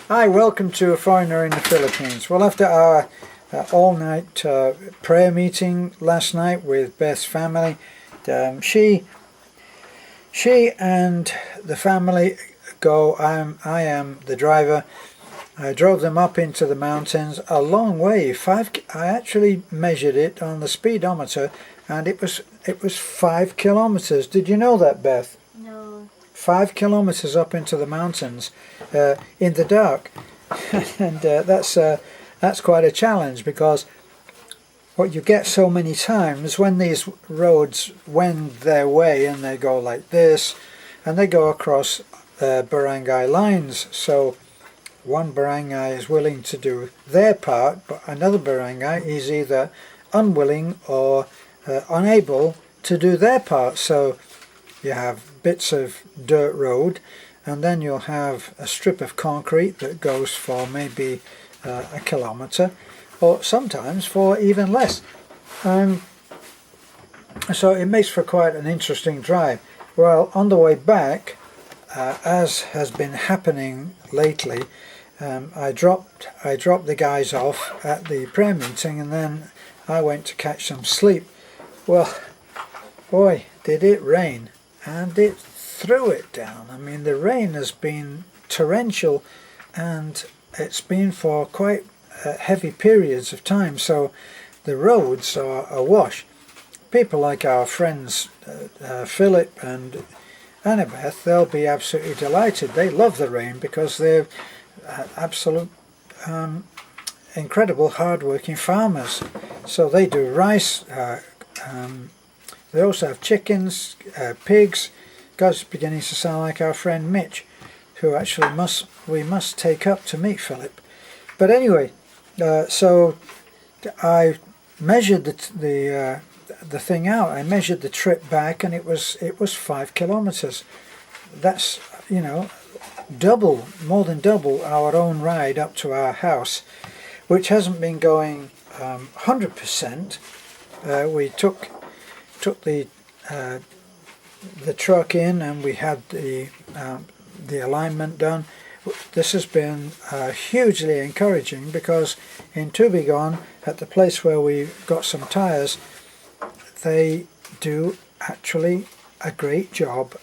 Hi, welcome to A Foreigner in the Philippines. Well, after our all-night prayer meeting last night with Beth's family, she and the family go. I am the driver. I drove them up into the mountains a long way. I actually measured it on the speedometer, and it was 5 kilometers. Did you know that, Beth? No. 5 kilometers up into the mountains in the dark, and that's quite a challenge, because what you get so many times when these roads wend their way and they go like this, and they go across barangay lines. So one barangay is willing to do their part, but another barangay is either unwilling or unable to do their part. So you have bits of dirt road, and then you'll have a strip of concrete that goes for maybe a kilometer, or sometimes for even less. So it makes for quite an interesting drive. Well, on the way back, as has been happening lately, I dropped the guys off at the prayer meeting, and then I went to catch some sleep. Well, boy, did it rain, and it threw it down. I mean, the rain has been torrential, and it's been for quite heavy periods of time, so the roads are awash. People like our friends Philip and Annabeth, they'll be absolutely delighted. They love the rain because they're absolute incredible hard-working farmers. So they do rice, they also have chickens, pigs. God's beginning to sound like our friend Mitch, who actually we must take up to meet Philip. But anyway, so I measured the thing out. I measured the trip back, and it was 5 kilometers. That's, you know, more than double our own ride up to our house, which hasn't been going 100%. We took the truck in, and we had the alignment done. This has been hugely encouraging, because in Tubigon, at the place where we got some tires, they do actually a great job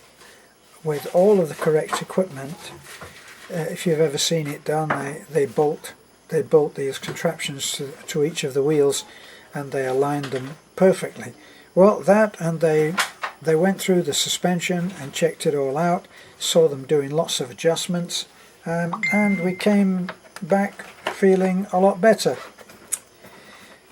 with all of the correct equipment. If you've ever seen it done, they bolt these contraptions to each of the wheels, and they align them perfectly. Well, that, and they went through the suspension and checked it all out, saw them doing lots of adjustments, and we came back feeling a lot better.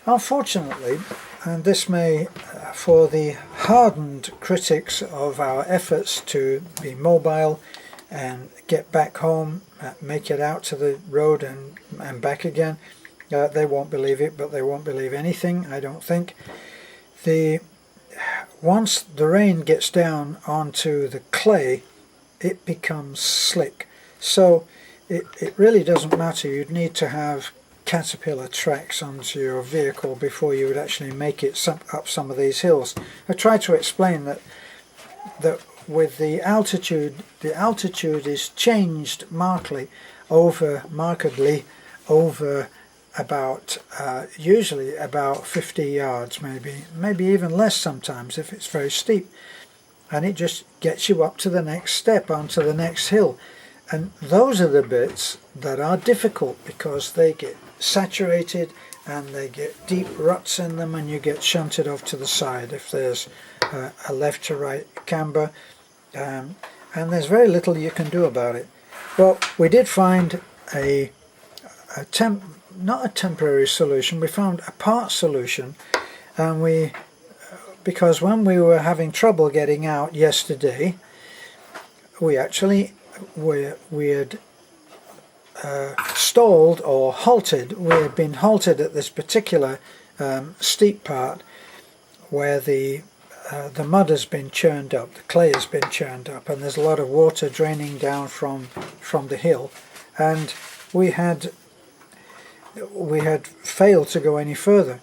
Unfortunately, and this may, for the hardened critics of our efforts to be mobile and get back home, make it out to the road and back again, they won't believe it, but they won't believe anything, I don't think. Once the rain gets down onto the clay, it becomes slick. So it really doesn't matter. You'd need to have caterpillar tracks onto your vehicle before you would actually make it up some of these hills. I tried to explain that with the altitude is changed markedly over about usually about 50 yards, maybe even less sometimes if it's very steep, and it just gets you up to the next step, onto the next hill. And those are the bits that are difficult, because they get saturated and they get deep ruts in them, and you get shunted off to the side if there's a left to right camber, and there's very little you can do about it. Well, we did find not a temporary solution, we found a part solution, and because when we were having trouble getting out yesterday, we actually we had stalled or halted. We had been halted at this particular steep part where the mud has been churned up, the clay has been churned up, and there's a lot of water draining down from the hill, and we had failed to go any further.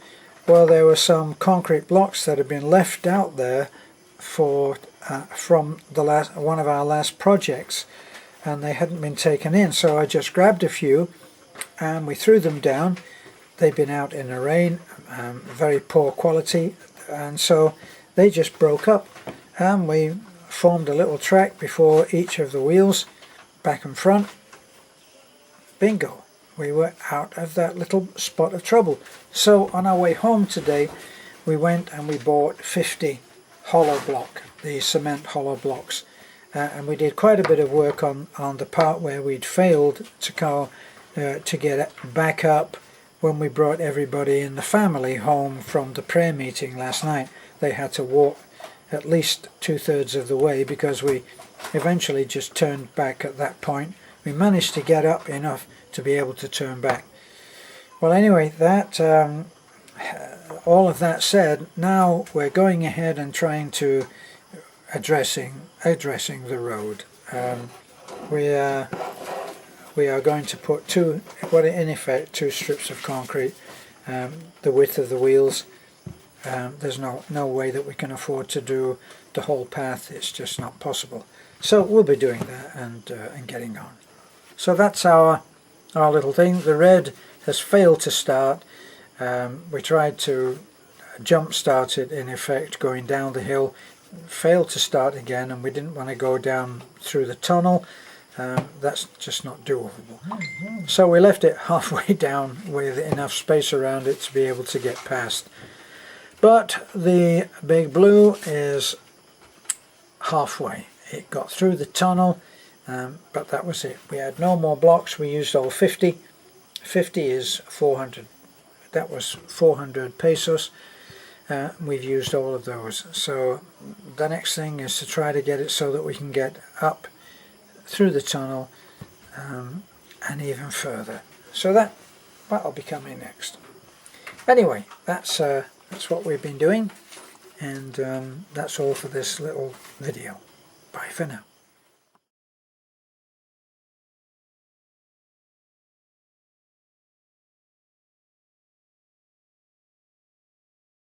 Well, there were some concrete blocks that had been left out there from one of our last projects, and they hadn't been taken in, so I just grabbed a few and we threw them down. They'd been out in the rain, very poor quality, and so they just broke up, and we formed a little track before each of the wheels, back and front. Bingo, we were out of that little spot of trouble. So on our way home today, we went and we bought 50 hollow block, the cement hollow blocks, and we did quite a bit of work on the part where we'd failed to go to get it back up when we brought everybody in the family home from the prayer meeting last night. They had to walk at least 2/3 of the way because we eventually just turned back at that point. We managed to get up enough to be able to turn back. Well, anyway, that all of that said, now we're going ahead and trying to addressing the road. We are going to put in effect two strips of concrete, the width of the wheels. There's no way that we can afford to do the whole path. It's just not possible. So we'll be doing that and getting on. So that's our little thing. The red has failed to start. We tried to jump start it, in effect, going down the hill. Failed to start again, and we didn't want to go down through the tunnel. That's just not doable. So we left it halfway down with enough space around it to be able to get past. But the Big Blue is halfway. It got through the tunnel, but that was it. We had no more blocks. We used all 50. 50 is 400. That was 400 pesos. We've used all of those. So the next thing is to try to get it so that we can get up through the tunnel and even further. So that'll be coming next. Anyway, that's what we've been doing, and that's all for this little video. Bye for now.